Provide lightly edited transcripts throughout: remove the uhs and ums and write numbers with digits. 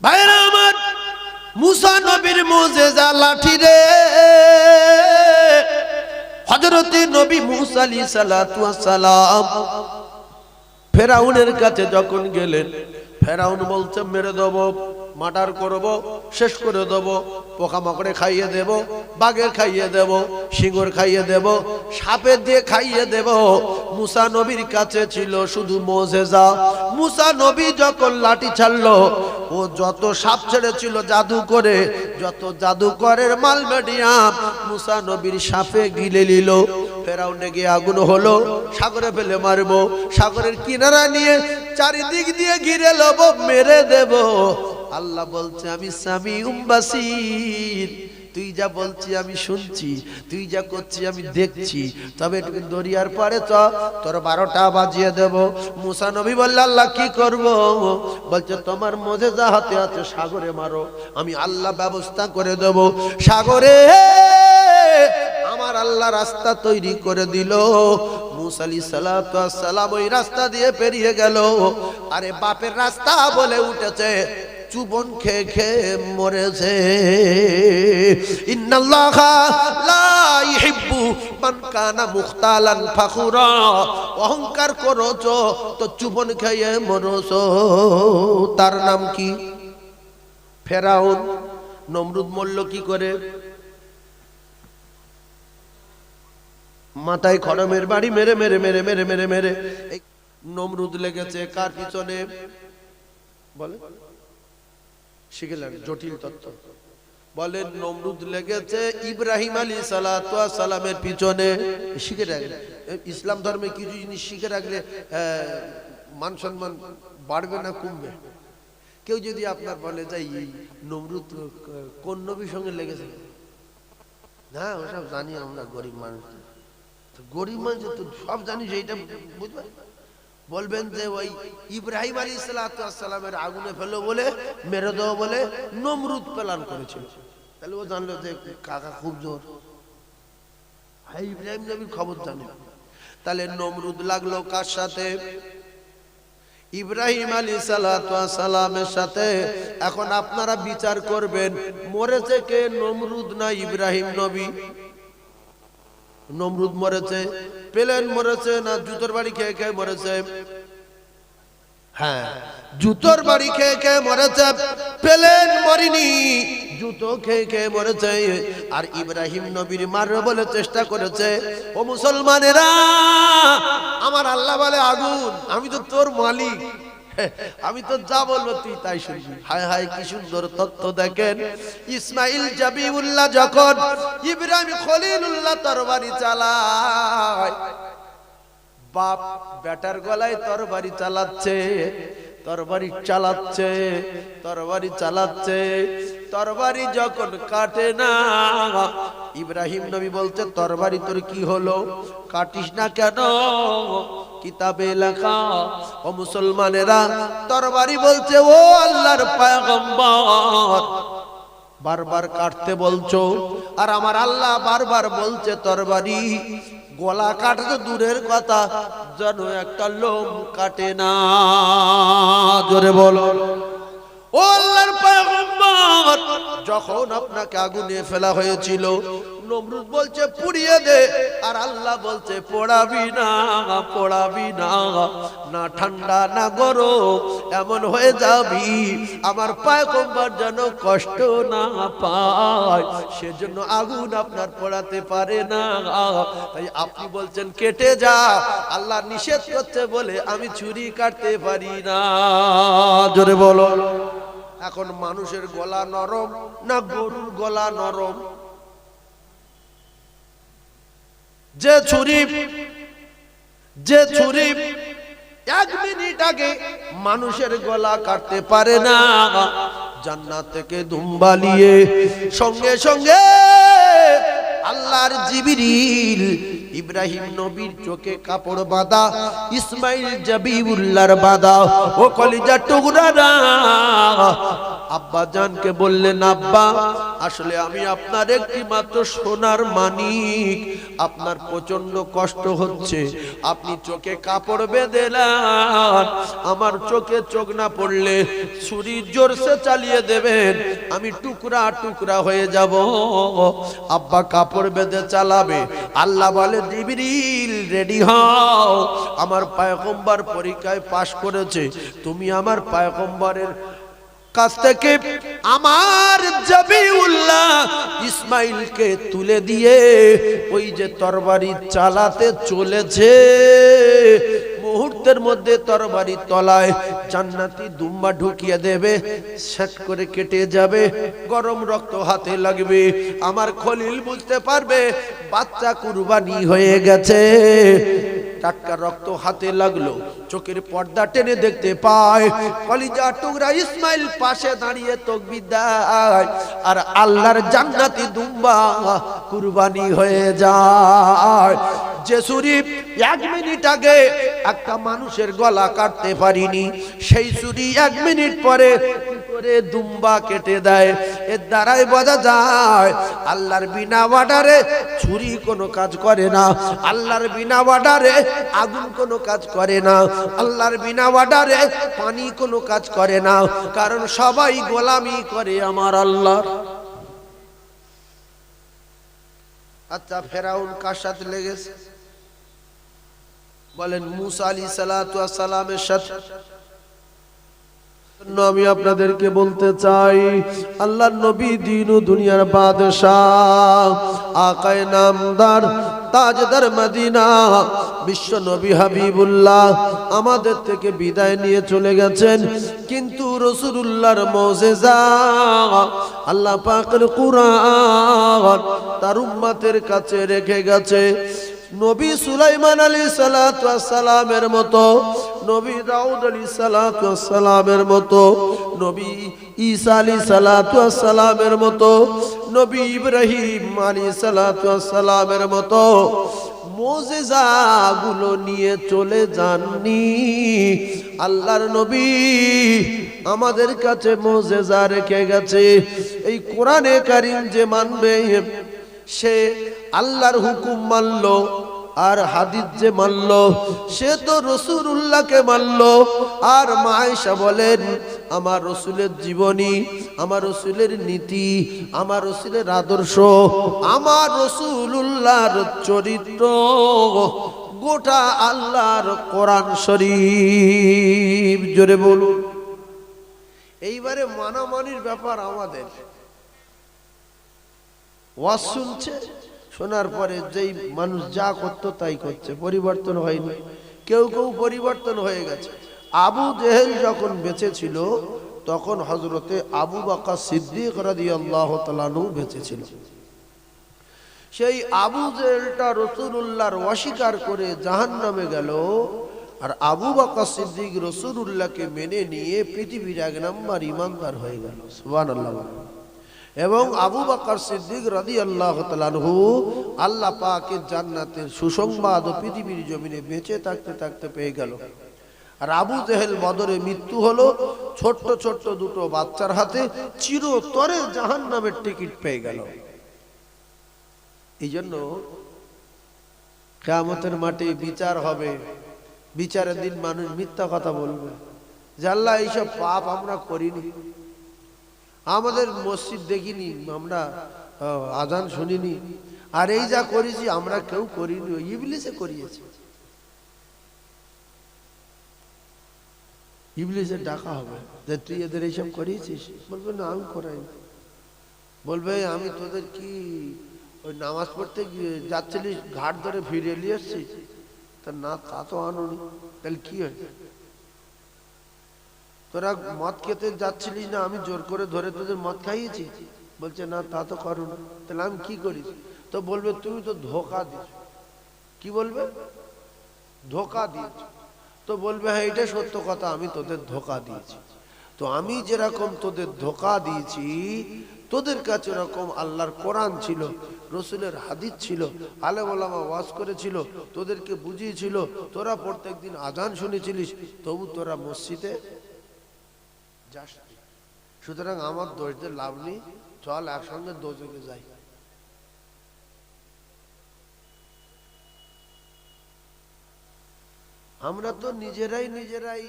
ভাইরা আমার, মুসা নবীর মুজিজা লাঠি রে। হযরত নবী মুসা আলাইহিস সালাতু ওয়াস সালাম ফেরাউনের কাছে যখন গেলেন, ফেরাউন বলছে মেরে দেব, মার্ডার করব, শেষ করে দেব, পোকামাকড়ে খাইয়ে দেব, বাঘের খাইয়ে দেব, সিংহর খাইয়ে দেব, সাপের দিয়ে খাইয়ে দেব। মুসা নবীর কাছে ছিল শুধু মুজিজা। মুসা নবী যখন লাঠি ছাড়লো, ও যত সাপ ছেড়েছিল জাদু করে, যত জাদুকরের মাল মিডিয়াম মুসা নবীর সাপে গিলে নিল। ফেরাউনে গিয়ে আগুন হলো, সাগরে ফেলে মারবো, সাগরের কিনারা নিয়ে চারিদিক দিয়ে ঘিরে লব, মেরে দেব। আল্লাহ বলছে আমি সামিউম বাসির, তুই যা বলছি আমি শুনছি, তুই যা করছি আমি দেখছি, তবে একটু দরিয়ার পারে চ, তোর 12টা বাজিয়ে দেব। মুসা নবী বলল আল্লাহ কি করব? বলছে তোমার মুজিজা হাতে আছে, সাগরে মারো, আমি আল্লাহ ব্যবস্থা করে দেব। সাগরে আমার আল্লাহ রাস্তা তৈরি করে দিল। মুসা আলাইহিস সালাতু ওয়াস সালাম ওই রাস্তা দিয়ে পেরিয়ে গেল। আরে বাপের রাস্তা বলে উঠেছে, চুবন খেয়ে খেয়ে মরেছে। ইন্নাল্লাহা লা ইহিব্বু মান কানা মুখতালান ফাখুরা, অহংকার করছো তো চুবন খেয়ে মরছো। তার নাম কি? ফেরাউন। নমরুদ মরল কি করে? মাথায় খড়মের বাড়ি মেরে মেরে মেরে মেরে মেরে মেরে। নমরুদ লেগেছে কার পিছনে? বলে শিখলেন জটিল তত্ত্ব। বলেন নমরুদ লেগেছে ইব্রাহিম আলাইহিস সালাতু ওয়াস সালামের পিছনে। শিখে রাখলে, ইসলাম ধর্মে কিছু জিনিস শিখে রাখলে মান সম্মান বাড়বে না কমবে? কেউ যদি আপনার বলে যাই নমরুদ কোন নবীর সঙ্গে লেগেছে, না ওসব জানি আমরা, গরিব মানুষ, গরিব মানুষ তো সব জানিস, এইটা বুঝবে। বলবেন যে ওই ইব্রাহিম আলাইহিস সালাতু ওয়াস সালামের আগুনে ফেলো বলে, মেরে দেবো বলে নমরুদ প্ল্যান করেছিল। তাহলে ও জানলো যে কাকা খুব জোর, ভাই ইব্রাহিম নবীর খবর জানে। তাহলে নমরুদ লাগলো কার সাথে? ইব্রাহিম আলাইহিস সালাতু ওয়াস সালামের সাথে। এখন আপনারা বিচার করবেন, মরেছে কে, নমরুদ না ইব্রাহিম নবী? নমরুদ মরেছে, প্লেন মরেছে না জুতোর বাড়ি খেয়ে খেয়ে মরেছে? হ্যাঁ, জুতোর বাড়ি খেয়ে খেয়ে মরেছে, প্লেন মরেনি, জুতো খেয়ে খেয়ে মরেছে। আর ইব্রাহিম নবীর মারবে বলে চেষ্টা করেছে। ও মুসলমানেরা, আমার আল্লাহ বলে আগুন, আমি তো তোর মালিক, আমি তো যা বলবো তুই তাই শুনবি। হায় হায় কি সুন্দর তত্ত্ব দেখেন। ইসমাইল জাবিউল্লাহ যখন ইব্রাহিম খলিলুল্লাহ তরবারি চালায়, বাপ বেটার গলায় তরবারি চালাচ্ছে, তরবারি চালাচ্ছে, তরবারি চালাচ্ছে, তরবারি যখন কাটে না, ইব্রাহিম নবী বলতে তরবারি তোর কি হলো, কাটিস না কেন? কিতাবে লেখা। ও মুসলমানেরা, তরবারি বলছে ও আল্লাহর পয়গম্বর, বারবার কাটতে বলছো, আর আমার আল্লাহ বারবার বলছে তরবারি গলা কাটে তো দূরের কথা, যেন একটা লোম কাটে না। জোরে বলো। ও আল্লাহর পয়গম্বর, যখন আপনাকে আগুনে ফেলা হয়েছিল, নমরুদ বলছে পুড়িয়ে দে, আর আল্লাহ বলছে পোড়াবি না, পোড়াবি না, না ঠান্ডা না গরম, এমন হয়ে যাবি আমার পয়গম্বর যেন কষ্ট না পায়, সেজন্য আগুন আপনার পোড়াতে পারে না। তাই আপনি বলছেন কেটে যা, আল্লাহ নিষেধ করতে বলে আমি ছুরি কাটতে পারি না। জোরে বলো। এখন মানুষের গলা নরম না গরুর গলা নরম? যে ছুরি 1 মিনিট আগে মানুষের গলা কাটতে পারে না, জান্নাত থেকে দুম্বালিয়ে সঙ্গে সঙ্গে আল্লাহর জিবরিল ইব্রাহিম নবীর চোখে কাপড় বাঁধা, ইসমাইল জাবিউল্লাহর বাঁধা, ও কলিজার টুকরা না আব্বা জানকে বললেন, আব্বা আসলে আমি আপনার একটি মাত্র সোনার মানিক, আপনার প্রচন্ড কষ্ট হচ্ছে, আপনি চোখে কাপড় বেঁধে দেন, আমার চোখে চোখ না পড়লে ছুরি জোরসে চালিয়ে দেবেন, আমি টুকরা টুকরা হয়ে যাব। আব্বা কাপড় বেঁধে চালাবে। আল্লাহ বলে, জিবরিল রেডি হও, আমার পয়গম্বর পরীক্ষায় পাশ করেছে, তুমি আমার পয়গম্বরের কাছ থেকে আমার জবিউল্লাহ ইসমাইলকে তুলে দিয়ে ওই যে তরবারি চালাতে চলেছে, মুহূর্তের মধ্যে তরবারি তলায় জান্নাতি দুম্বা ঢুকিয়ে দেবে, সেট করে কেটে যাবে, গরম রক্ত হাতে লাগবে, আমার খলিল বুঝতে পারবে বাচ্চা কুরবানি হয়ে গেছে। টাটকা রক্ত হাতে লাগলো, চোখের পর্দা টেনে দেখতে পায় কলিজা টুকরা ইসমাইল পাশে দাঁড়িয়ে তাকবীর দেয়, আর আল্লাহর জান্নাতি দুম্বা কুরবানি হয়ে যায়। যে ছুরি 1 মিনিট আগে একটা মানুষের গলা কাটতে পারিনি, সেই ছুরি 1 মিনিট পরে করে দুম্বা কেটে দেয়। এর দ্বারাই বোঝা যায় আল্লাহর বিনা অর্ডারে ছুরি কোনো কাজ করে না, আল্লাহর বিনা অর্ডারে আগুন কোনো কাজ করে না, আল্লাহর বিনা অর্ডারে পানি কোনো কাজ করে না, কারণ সবাই গোলামি করে আমার আল্লাহ। আচ্ছা, ফেরাউন কার সাথে লেগেছে? বলেন মুসা আলাইহিস সালাতু ওয়াস সালামের সাথে। আমি আপনাদেরকে বলতে চাই, আল্লাহর নবী দিন ও দুনিয়ার বাদশাহ, আকায়ে নামদার, তাজদার মদিনা, বিশ্ব নবী হাবিবুল্লাহ আমাদের থেকে বিদায় নিয়ে চলে গেছেন, কিন্তু রাসূলুল্লাহর মুজিজা আল্লাহ পাকের কুরআন তার উম্মতের কাছে রেখে গেছে। নবী সুলাইমান আলাইহিস সালাতু ওয়াস সালামের মতো, নবী দাউদ আলাইহিস সালাতু ওয়াস সালামের মতো, নবী ঈসা আলাইহিস সালাতু ওয়াস সালামের মতো, নবী ইব্রাহিম আলাইহিস সালাতু ওয়াস সালামের মতো মুজিজাগুলো নিয়ে চলে যাননি। আল্লাহর নবী আমাদের কাছে মুজিজা রেখে গেছে। এই কোরআনে কারীম যে মানবে সে আল্লাহর হুকুম মানলো, আর হাদিস যে মানলো সে তো রাসূলুল্লাহকে মানলো। আর মা আয়েশা বলেন, আমার রাসূলের জীবনী, আমার রাসূলের নীতি, আমার রাসূলের আদর্শ, আমার রাসূলুল্লাহর চরিত্র গোটা আল্লাহর কোরআন শরীফ। জোরে বলুন। এইবারে মানামানির ব্যাপার আমাদের। ওয়াজ শুনছে, শোনার পরে যেই মানুষ যা করতো তাই করছে, পরিবর্তন হয়নি। কেউ কেউ পরিবর্তন হয়ে গেছে। আবু জেহেল যখন বেঁচে ছিল তখন হযরতে আবু বকর সিদ্দিক রাদিয়াল্লাহু তাআলা আনহু বেঁচে ছিল। সেই আবু জেহেলটা রাসূলুল্লাহর অস্বীকার করে জাহান্নামে গেল, আর আবু বকর সিদ্দিক রাসূলুল্লাহকে মেনে নিয়ে পৃথিবীর 1 নম্বর ঈমানদার হয়ে গেল। সুবহানাল্লাহ। এবং আবু বকর সিদ্দিক রাদিয়াল্লাহু তাআলা আনহু আল্লাহ পাকের জান্নাতের সুসংবাদ পৃথিবীর জমিনে বেঁচে থাকতে থাকতে পেয়ে গেল। আর আবু জেহেল বদরে মৃত্যু হলো ছোট্ট ছোট্ট দুটো বাচ্চার হাতে, চিরতরে জাহান্নামের টিকিট পেয়ে গেল। এই জন্য কিয়ামতের মাঠে বিচার হবে, বিচারের দিন মানুষ মিথ্যা কথা বলবে যে আল্লাহ এইসব পাপ আমরা করিনি, আমাদের মসজিদ দেখিনি, আমরা আজান শুনিনি, আর এই যা করেছি আমরা কেউ করিনি, ইবলিসে করিয়েছে। ইবলিসের ডাকা হবে যে তুই এদের এইসব করিয়েছিস, বলবে না আমি করাইনি। বলবে আমি তোদের কি ওই নামাজ পড়তে যাচ্ছিলিস ঘাট ধরে ফিরে নিয়ে এসছিস? তা না, তা তো আনুনি। তাহলে কি হয়? তোরা মদ খেতে যাচ্ছিলিস না, আমি জোর করে ধরে তোদের মদ খাইয়েছি? বলছে না, তা তো করো না। তাহলে আমি কি করিস? তো বলবে তুমি তো ধোকা দিস। কি বলবে? ধোকা দিয়েছ। তো বলবে হ্যাঁ এটা সত্য কথা, আমি তোদের ধোকা দিয়েছি। তো আমি যেরকম তোদের ধোকা দিয়েছি, তোদের কাছে এরকম আল্লাহর কোরআন ছিল, রসুলের হাদিস ছিল, আলেম ওলামা ওয়াজ করেছিল, তোদেরকে বুঝিয়েছিল, তোরা প্রত্যেকদিন আজান শুনেছিলিস, তবু তোরা মসজিদে যাস। সুতরাং আমার দোষ দিয়ে লাভ নেই, চল একসঙ্গে দোজখে যাই। আমরা তো নিজেরাই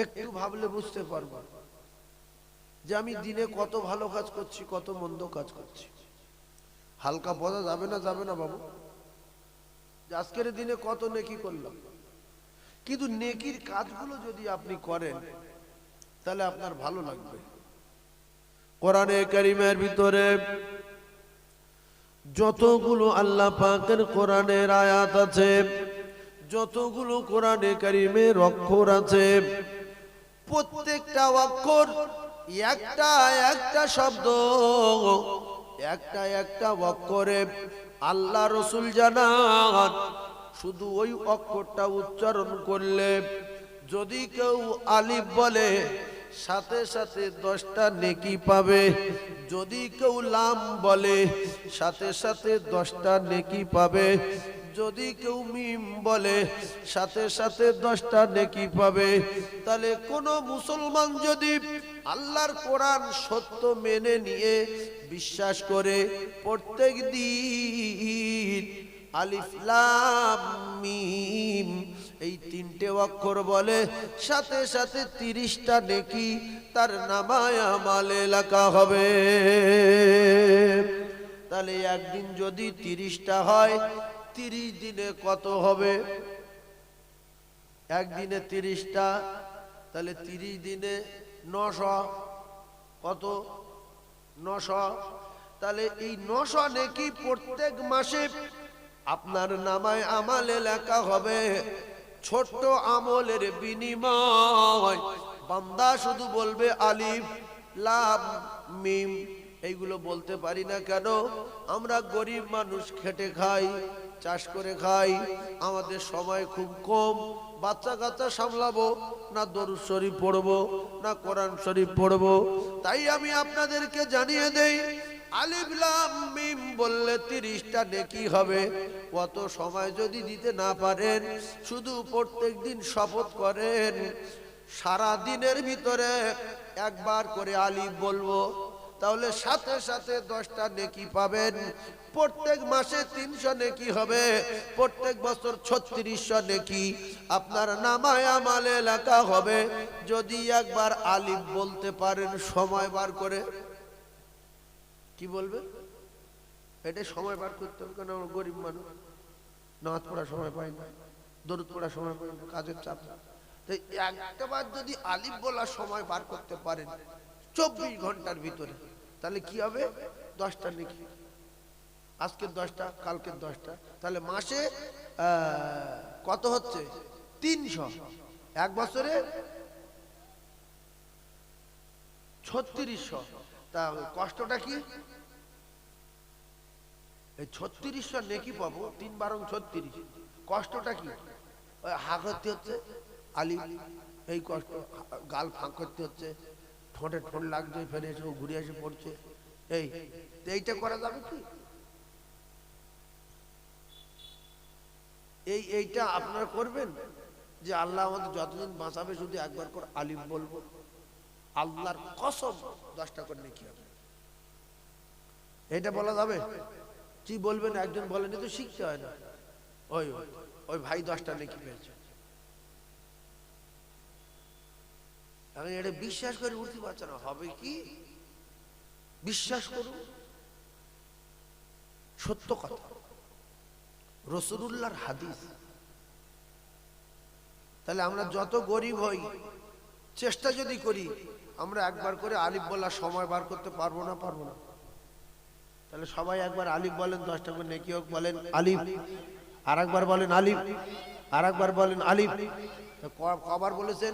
একটু ভাবলে বুঝতে পারবো যে আমি দিনে কত ভালো কাজ করছি, কত মন্দ কাজ করছি। হালকা বোঝা যাবে না বাবু, আজকের দিনে কত নেকি করলাম। কিন্তু নেকির কাজগুলো যদি আপনি করেন তাহলে আপনার ভালো লাগবে। কোরআনে কারীমের ভিতরে যতগুলো আল্লাহ পাকের কোরআনের আয়াত আছে, যতগুলো কোরআনে কারীমের অক্ষর আছে, প্রত্যেকটা অক্ষর একটা একটা শব্দ, একটা অক্ষরে আল্লাহ রসুল জানান শুধু ওই অক্ষরটা উচ্চারণ করলে যদি কেউ আলিফ বলে সাথে সাথে 10টা নেকি পাবে, যদি কেউ লাম বলে সাথে সাথে 10টা নেকি পাবে, যদি কেউ মিম বলে সাথে সাথে 10টা নেকি পাবে। তাহলে কোন মুসলমান যদি আল্লাহর কোরআন সত্য মেনে নিয়ে বিশ্বাস করে প্রত্যেক দিন আলিফ লাম মিম এই 3টে অক্ষর বলে সাথে সাথে 30টা নেকি তার নামায়ে আমালে লেখা হবে। তাহলে একদিন যদি 30টা হয়, 30 দিনে কত হবে? একদিনে 30টা, তাহলে 30 দিনে 900, কত? 900। তাহলে এই 900 নেকি প্রত্যেক মাসে আপনার নামায় আমালে লেখা হবে। ছোট্ট আমলের বিনিময় বান্দা শুধু বলবে আলিফ লাম মিম। এইগুলো বলতে পারি না কেন? আমরা গরিব মানুষ, খেটে খাই, চাষ করে খাই, আমাদের সময় খুব কম। বাচ্চা কাচ্চা সামলাবো না, দরুদ শরীফ পড়বো না, কোরআন শরীফ পড়বো। তাই আমি আপনাদেরকে জানিয়ে দেই, আলিফ লাম মিম বললে 30টা নেকি হবে। কত সময় যদি দিতে না পারেন, শুধু প্রত্যেকদিন শপথ করেন সারা দিনের ভিতরে একবার করে আলিফ বলবো, তাহলে সাথে সাথে 10টা নেকি পাবেন। প্রত্যেক মাসে 300 নেকি হবে, প্রত্যেক বছর 3600 নেকি আপনার নামায়ে আমালে লেখা হবে। যদি একবার আলিফ বলতে পারেন সময় বার করে। কি বলবে? এটা সময় বার করতে হবে, কারণ আমরা গরিব মানুষ, নামাজ পড়ার সময় পাই না, দরুদ পড়ার সময় পাই না, কাজের চাপ। তাই একটাবার যদি আলিফ বলার সময় বার করতে পারেন 24 ঘন্টার ভিতরে, তাহলে কি হবে? 10টা নেকি। আজকের 10টা, কালকের 10টা, তাহলে মাসে কত হচ্ছে? 300। এক বছরে 3600। তা কষ্টটা কি? এই 3600 নেকি পাবো, 3 বারং 36। কষ্টটা কি? ওই হা করতে হচ্ছে আলিফ, এই কষ্ট। গাল ফাঁক করতে হচ্ছে, ঠোঁটে ঠোঁট লাগছে, ফেরে এসে ঘুরে এসে পড়ছে। এইটা করা যাবে কি? এইটা আপনারা করবেন যে আল্লাহ আমাদের যতদিন বাঁচাবে শুধু একবার করে আলিফ বলবো। আল্লাহর কসম 10টা করে নেকি হবে। এটা বলা যাবে? কি বলবেন? একজন বলেন তো শিখতে হয় না, ওই ওই ভাই 10টা নেকি পেয়েছে। আমি এটা বিশ্বাস করে উঠতে পারছি না। হবে কি? বিশ্বাস করুন, সত্য কথা, রাসূলুল্লাহর হাদিস। তাহলে আমরা যত গরিব হই, চেষ্টা যদি করি, আমরা একবার করে আলিফ বলার সময় বার করতে পারবো না? পারবো না। তাহলে সবাই একবার আলিফ বলেন, 10টা করে নেকি হোক। বলেন আলিফ, আর একবার বলেন আলিফ, আর একবার বলেন আলিফ। কবার বলেছেন?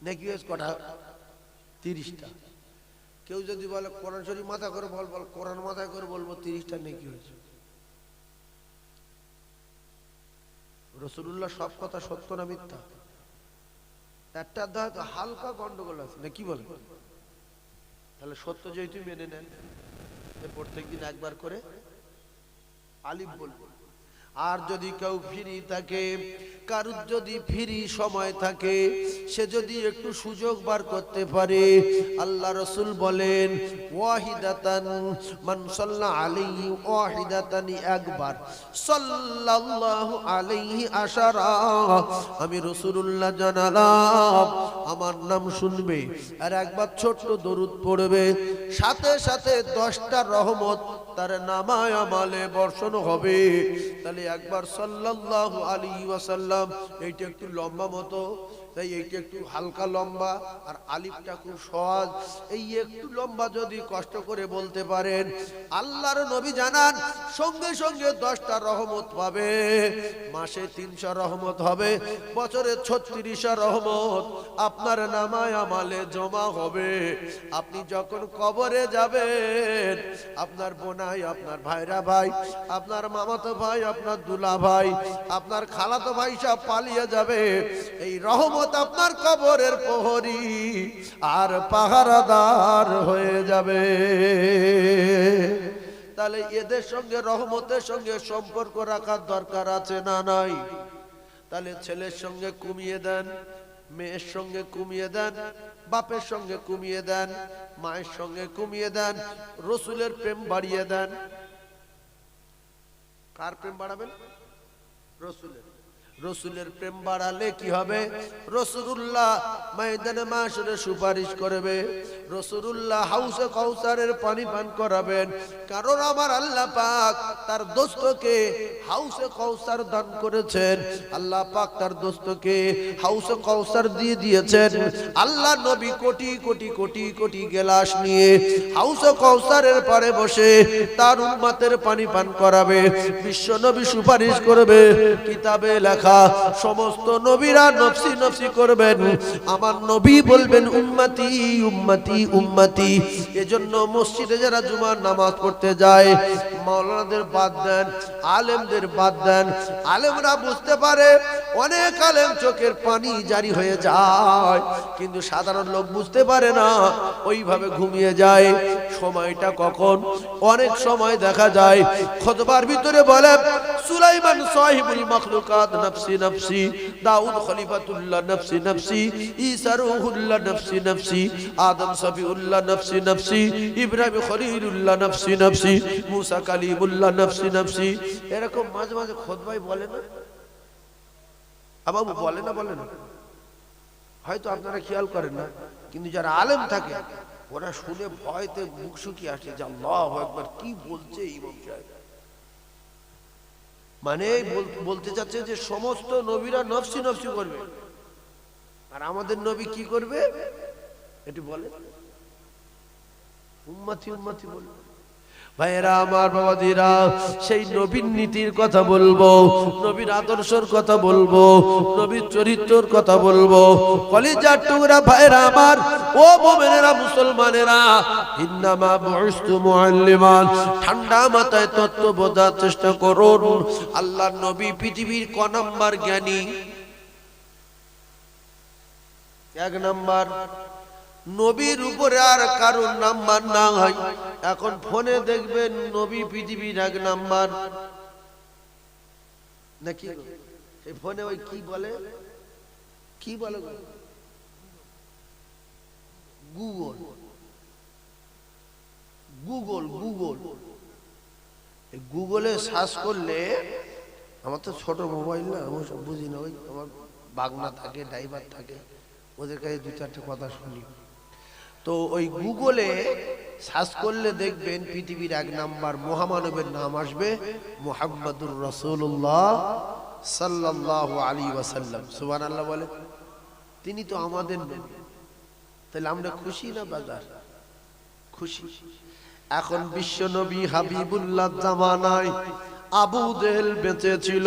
নেকি হয়েছে কটা? 30টা। কেউ যদি বলে কোরআন শরীফ মাথা করে বল, কোরআন মাথায় করে বলবো, 30টা নেকি হয়েছে। রাসূলুল্লাহ সব কথা সত্য না মিথ্যা? একটা হয়তো হালকা গন্ডগোল আছে না, কি বলে? তাহলে সত্য যেহেতু মেনে নেন, প্রত্যেকদিন একবার করে আলিফ বলবো। আর যদি কেউ ফ্রি থাকে, কারুর যদি ফ্রি সময় থাকে, সে যদি একটু সুযোগ বার করতে পারে, আল্লাহ রাসূল বলেন ওয়াহিদাতান মান সাল্লা আলাইহি ওয়াহিদাতানি, একবার সাল্লাল্লাহু আলাইহি আশারা, আমি রাসূলুল্লাহ জানালাম আমার নাম শুনবে আর একবার ছোট্ট দরুদ পড়বে, সাথে সাথে 10টা রহমত তার নামায় আমলে বর্ষণ হবে। তাহলে একবার সাল্লাল্লাহু আলাইহি ওয়াসাল্লাম, এইটা একটু লম্বা মতো, তাই এইটা একটু হালকা লম্বা, আর আলিফটা খুব সহজ। এই একটু লম্বা যদি কষ্ট করে বলতে পারেন, আল্লাহর নবী জানান সঙ্গে সঙ্গে 10টা রহমত পাবে। মাসে 300 রহমত হবে, বছরে 36 রহমত আপনার নামায় আমলে জমা হবে। আপনি যখন কবরে যাবেন, আপনার বোনাই, আপনার ভাইরা ভাই, আপনার মামাতো ভাই, আপনার দুলা ভাই, আপনার খালাতো ভাই সব পালিয়ে যাবে। এই রহমত আপনার কবরের প্রহরী আর পাহারাদার হয়ে যাবে। তাহলে এদের সঙ্গে, রহমতের সঙ্গে সম্পর্ক রাখার দরকার আছে না নাই? তাহলে ছেলের সঙ্গে কমিয়ে দেন, মেয়ের সঙ্গে কমিয়ে দেন, বাপের সঙ্গে কমিয়ে দেন, মায়ের সঙ্গে কমিয়ে দেন, রসুলের প্রেম বাড়িয়ে দেন। কার প্রেম বাড়াবেন? রসুলের। রসুলের প্রেম বাড়ালে কি হবে? রাসূলুল্লাহ ময়দানে মাশরে সুপারিশ করবে, রাসূলুল্লাহ হাউসে কাউসারের পানি পান করাবেন। কারণ আমার আল্লাহ পাক তার দোস্তকে হাউসে কাউসার দান করেছেন, আল্লাহ পাক তার দোস্তকে হাউসে কাউসার দিয়ে দিয়েছেন। আল্লাহ নবী কোটি কোটি কোটি কোটি গেলাস নিয়ে হাউসে কাউসারের পারে বসে তার উম্মতের পানি পান করাবে। বিশ্ব নবী সুপারিশ করবে, কিতাবে লেখা সমস্ত নবীরা নফসি নফসি করবেন, আমার নবী বলবেন উম্মতি উম্মতি উম্মতি। এজন্য মসজিদে যারা জুমার নামাজ পড়তে যায়, মাওলানাদের বাদ দেন, আলেমদের বাদ দেন। আলেমরা বুঝতে পারে, অনেক আলেম চোখের পানি জারি হয়ে যায়, কিন্তু সাধারণ লোক বুঝতে পারে না, ওইভাবে ঘুমিয়ে যায়। সময়টা কখন? অনেক সময় দেখা যায় খুতবার ভিতরে বলে সুলাইমান সাহিবুল মাখলুকাত নফসি নফসি, দাউদ খলিফাতুল্লাহ নফসি নফসি, ঈসা রূহুল্লাহ নফসি নফসি, আদম সফিউল্লাহ নফসি নফসি, ইব্রাহিম খলিলুল্লাহ নফসি নফসি, মুসা কালিমুল্লাহ নফসি নফসি। এরকম মাঝে মাঝে খুতবায় বলে না? বাবু বলে না? বলে না? হয়তো আপনারা খেয়াল করেন না, কিন্তু যারা আলেম থাকে ওরা শুনে ভয়তে মুখ শুকিয়ে আসে যে আল্লাহু আকবার, কি বলছে ইমাম সাহেব। মানে বলতে চাচ্ছে যে সমস্ত নবীরা নফসি নফসি করবে, আর আমাদের নবী কি করবে এটি বলে, উম্মতি উম্মতি বলবে। ভাইরা আমার, বাবাজিরা, সেই নবীর নীতির কথা বলবো, নবীর আদর্শের কথা বলবো, নবীর চরিত্রের কথা বলবো। কলিজার টুকরা ভাইরা আমার, ও মুমিনেরা, মুসলমানেরা, ইন্নামা বুইসতু মুআল্লিমান, ঠান্ডা মাথায় তত্ত্ব বোঝার চেষ্টা করুন। আল্লাহর নবী পৃথিবীর ক নাম্বার জ্ঞানী? 1 নাম্বার। নবীর উপরে আর কারোর নাম্বার না হয়। এখন ফোনে দেখবেন নবী পৃথিবীর 1 নাম্বার নাকি? এই ফোনে ওই কি বলে, কি বলে, গুগল গুগল গুগল। এই গুগলে সার্চ করলে, আমার তো ছোট মোবাইল না, আমি সব বুঝি না, ওই আমার বাগনা থাকে, ড্রাইভার থাকে, ওদের কাছে 2-4টে কথা শুনি। তো ওই গুগলে সার্চ করলে দেখবেন পৃথিবীর 1 নাম্বার মহামানবের নাম আসবে, মুহাম্মাদুর রাসূলুল্লাহ সাল্লাল্লাহু আলাইহি ওয়াসাল্লাম। সুবহানাল্লাহ বলে। তিনি তো আমাদের নবী। তাহলে আমরা খুশি না বাজার? খুশি। এখন বিশ্ব নবী হাবিবুল্লাহ জামানায় আবু জেহেল বেঁচে ছিল,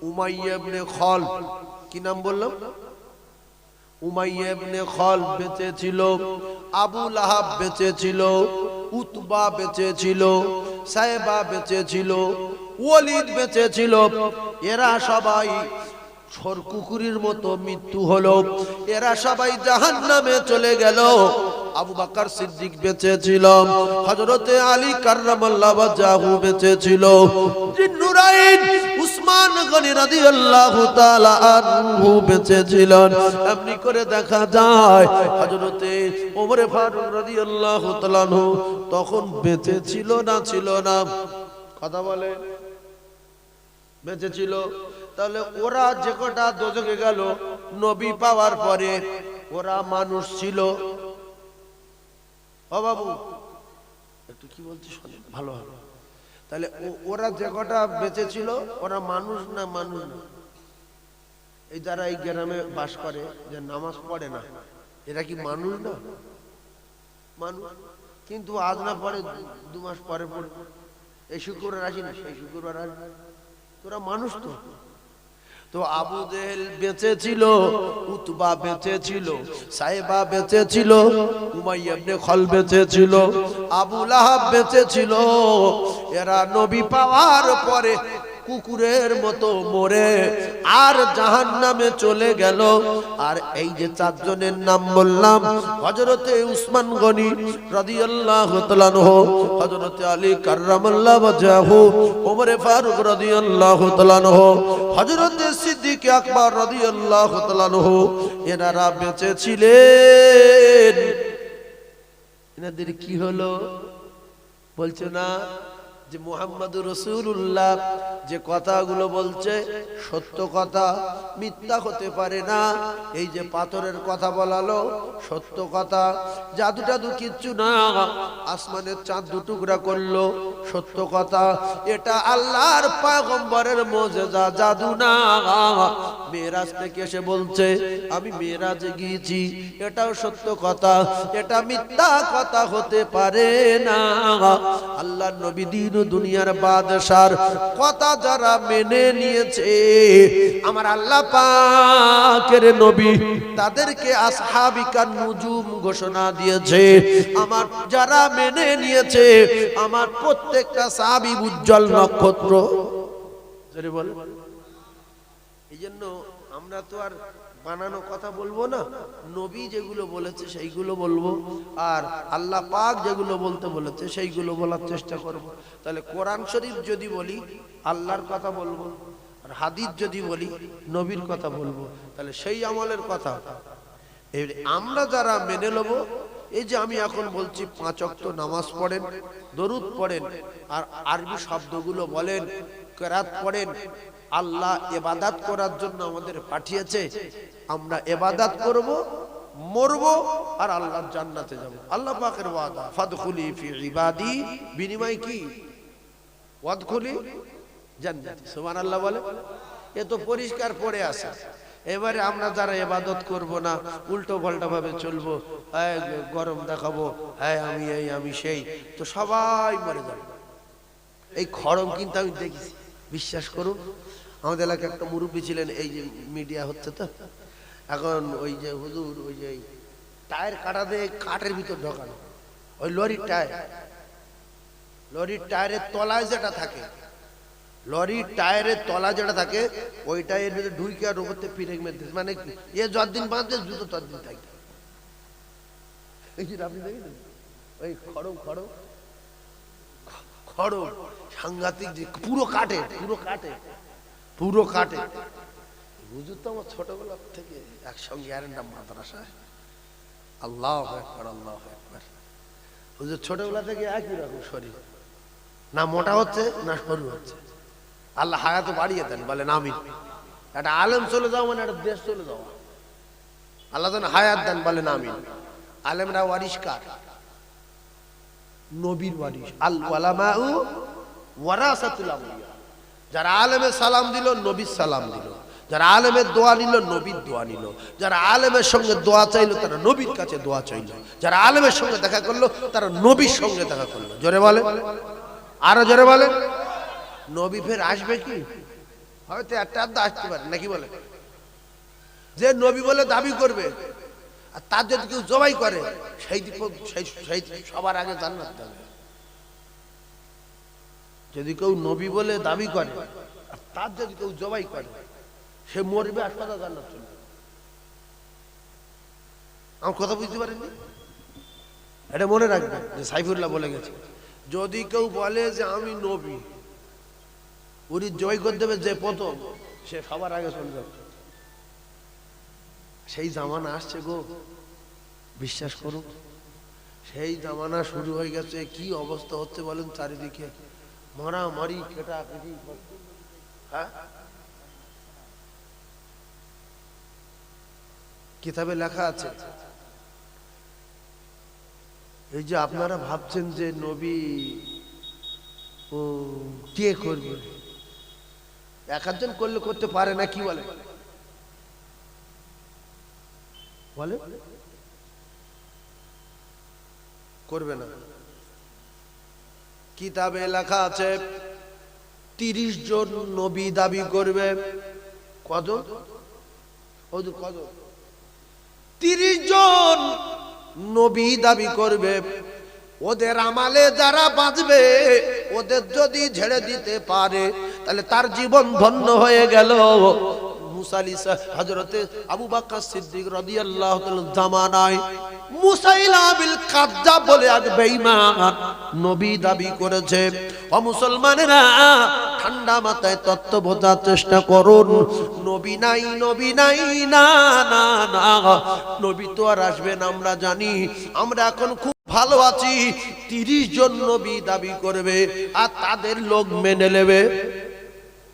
উমাইয়া ইবনে খালদ, কি নাম বললাম? উমাইয়া ইবনে খালদ বেঁচে ছিল, আবু লাহাব বেঁচে ছিল, উতবা বেঁচে ছিল, সাইবা বেঁচে ছিল, ওয়ালিদ বেঁচে ছিল। এরা সবাই ছোট কুকুরের মতো মৃত্যু হলো, এরা সবাই জাহান্নামে চলে গেল। আবু বকর সিদ্দিক বেঁচে ছিল, হযরতে আলী কাররামাল্লাহু ওয়াজহু বেঁচে ছিল, জিন্নুরাইন উসমান গনি রাদিয়াল্লাহু তাআলা আনহু বেঁচে ছিলেন। এমনি করে দেখা যায় হযরতে ওমর ফারুক রাদিয়াল্লাহু তাআলা আনহু তখন বেঁচে ছিল না ছিল না? কথা বলে বেঁচে ছিল। তাহলে ওরা যে কটা দোজখে গেল নবী পাওয়ার পরে, ওরা মানুষ ছিল? ও বাবু একটু কি বলছি শোনেন ভালো ভালো। তাহলে ওরা যে কটা বেঁচে ছিল ওরা মানুষ না মানুষ না? এই যারা এই গ্রামে বাস করে যে নামাজ পড়ে না, এরা কি মানুষ না? মানুষ। কিন্তু আজ না পরে 2 মাস পরে পড়ে, এই শুক্রবার আসি না সেই শুক্রবার আসি, তোরা মানুষ তো। তো আবু জেহেল বেঁচে ছিল, উতবা বেঁচে ছিল, সাইবা বেঁচে ছিল, উমাইয়া ইবনে খল বেঁচে ছিল, আবু লাহাব বেঁচে ছিল। এরা নবী পাওয়ার পরে কুকুরের মতো মরে আর জাহান্নামে চলে গেল। আর এই যে 4 জনের নাম বললাম, হযরতে উসমান গনি রাদিয়াল্লাহু তাআলা আনহু, হযরতে আলী কাররামাল্লাহু ওয়াজহু, ওমর ফারুক রাদিয়াল্লাহু তাআলা আনহু, হযরতে সিদ্দিক আকবর রাদিয়াল্লাহু তাআলা আনহু, এনারা বেঁচে ছিলেন। এনাদের কি হলো বলছো না যে মুহাম্মদুর রাসূলুল্লাহ যে কথাগুলো বলছে সত্য কথা, মিথ্যা হতে পারে না। এই যে পাথরের কথা বলালো সত্য কথা, জাদু টাদু কিচ্ছু না, আসমানের চাঁদ 2 টুকরা করলো সত্য কথা, এটা আল্লাহর পয়গম্বরের মুজিজা, জাদু না। মেরাজ থেকে এসে বলছে আমি মেরাজে গিয়েছি, এটাও সত্য কথা, এটা মিথ্যা কথা হতে পারে না। আল্লাহর নবী দিন দুনিয়ার বাদশার কথা যারা মেনে নিয়েছে, আমার আল্লাহ পাকের নবী তাদেরকে আসহাবিকান নুজুম ঘোষণা দিয়েছে। আমার যারা মেনে নিয়েছে, আমার প্রত্যেকটা সাহাবী উজ্জ্বল নক্ষত্র। জোরে বল। এই জন্য আমরা তো আর বানানো কথা বলবো না, নবী যেগুলো বলেছে সেইগুলো বলবো, আর আল্লাহ পাক যেগুলো বলতে বলেছে সেইগুলো বলার চেষ্টা করব। তাহলে কোরআন শরীফ যদি বলি আল্লাহর কথা বলবো, আর হাদিস যদি বলি নবীর কথা বলবো, তাহলে সেই আমলের কথা আমরা যারা মেনে নেব। এই যে আমি এখন বলছি 5 ওয়াক্ত নামাজ পড়েন, দরুদ পড়েন, আর আরবি শব্দগুলো বলেন, কেরাত পড়েন। আল্লাহ ইবাদত করার জন্য আমাদের পাঠিয়েছে, আমরা ইবাদত করব, মরব, আর আল্লাহর জান্নাতে যাব। আল্লাহ পাকের ওয়াদা ফাদখুলি ফি ইবাদি, বিনিময় কি? ওয়াদখুলি জান্নাতি। সুবহানাল্লাহ বলে। এ তো পরিষ্কার পড়ে আছে। এবারে আমরা যারা ইবাদত করব না, উল্টো পাল্টা ভাবে চলবো, গরম দেখাবো, আমি এই আমি সেই, তো সবাই মরে যাবে। এই খড়ম কিন্তু আমি দেখেছি, বিশ্বাস করুন। আমাদের এলাকায় একটা মুরব্বী ছিলেন, এই যে মিডিয়া হচ্ছে তো এখন, ওই যে হুজুর ওই যে টায়ার কাটা দিয়ে কাঠের ভিতর ঢোকানো, ওই লরির টায়ার, লরির টায়ারের তলায় যেটা থাকে, লরির টায়ারের তলা যেটা থাকে, ওই টায়ারের ভিতরে ঢুকে আর উপরতে পিরেক মেরে, মানে এ যতদিন বাঁধবে জুতো ততদিন থাকে। আপনি দেখেছেন ওই খড়ম খড়ম খড়ম সাংঘাতিক, যে পুরো কাটে, পুরো কাটে, পুরো কাটে। হুজুর তো আমার ছোটবেলা থেকে একসঙ্গে আরেকটা মাদ্রাসায়। আল্লাহু আকবার, আল্লাহু আকবার। হুজুর ছোটবেলা থেকে একই রকম শরীর, না মোটা হচ্ছে না সরু হচ্ছে। আল্লাহ হায়াত বাড়িয়ে দেন, বলেন আমিন। একটা আলেম চলে যাও মানে একটা দেশ চলে যাওয়া। আল্লাহ যেন হায়াত দেন, বলেন আমিন। আলেমরা ওয়ারিশ কার? নবীর ওয়ারিশ। আল উলামাউ ওয়ারাসাতুল আমবিয়া। যারা আলেমে সালাম দিল নবীর সালাম দিল, যারা আলেমের দোয়া নিল নবীর দোয়া নিল, যারা আলেমের সঙ্গে দোয়া চাইলো তারা নবীর কাছে দোয়া চাইলো, যারা আলেমের সঙ্গে দেখা করলো তারা নবীর সঙ্গে দেখা করলো। জোরে বলে, আরো জোরে বলে। নবী ফের আসবে কি? হয়তো একটা আধটা আসতে পারে, নাকি বলে? যে নবী বলে দাবি করবে আর তার যদি কেউ জবাই করে, সেই সবার আগে জান্নাত যাবে। যদি কেউ নবী বলে দাবি করে আর তার যদি কেউ জবাই করে, সে মরবে আর সদা জান্নাত চলবে। আমার কথা বুঝতে পারেননি? এটা মনে রাখবেন যে সাইফুল্লাহ বলে গেছে, যদি কেউ বলে যে আমি নবী, উনি জয় করে দেবে যে প্রথম, সে সবার আগে চলে যাবে। সেই জামানা আসছে গো, বিশ্বাস করুন, সেই জামানা শুরু হয়ে গেছে। কি অবস্থা হচ্ছে বলেন চারিদিকে, মারামারি কেটাকেটি। হ্যাঁ, কিতাবে লেখা আছে, এই যে আপনারা ভাবছেন যে নবী ও কে করবে, এক একজন করলে করতে পারে না, কি বলে বলে করবে না। কিতাবে লেখা আছে 30 জন নবী দাবি করবে। কত? কত? 30 জন নবী দাবি করবে। ওদের আমালে যারা বাঁচবে, ওদের যদি ঝেড়ে দিতে পারে তাহলে তার জীবন ধন্য হয়ে গেল। মুসা হযরতে আবু বকর সিদ্দিক রাদিয়াল্লাহু তাআলা জামানায় মুসাইলামিল কাজ্জাব বলে এক বেঈমান নবী দাবি করেছে। ও মুসলমানেরা, ঠান্ডা মাথায় তত্ত্ব বোঝার চেষ্টা করুন। নবী নাই, নবী নাই, না না না, নবী তো আর আসবে না আমরা জানি। আমরা এখন খুব ভালো আছি। 30 জন নবী দাবি করবে আর তাদের লোক মেনে নেবে।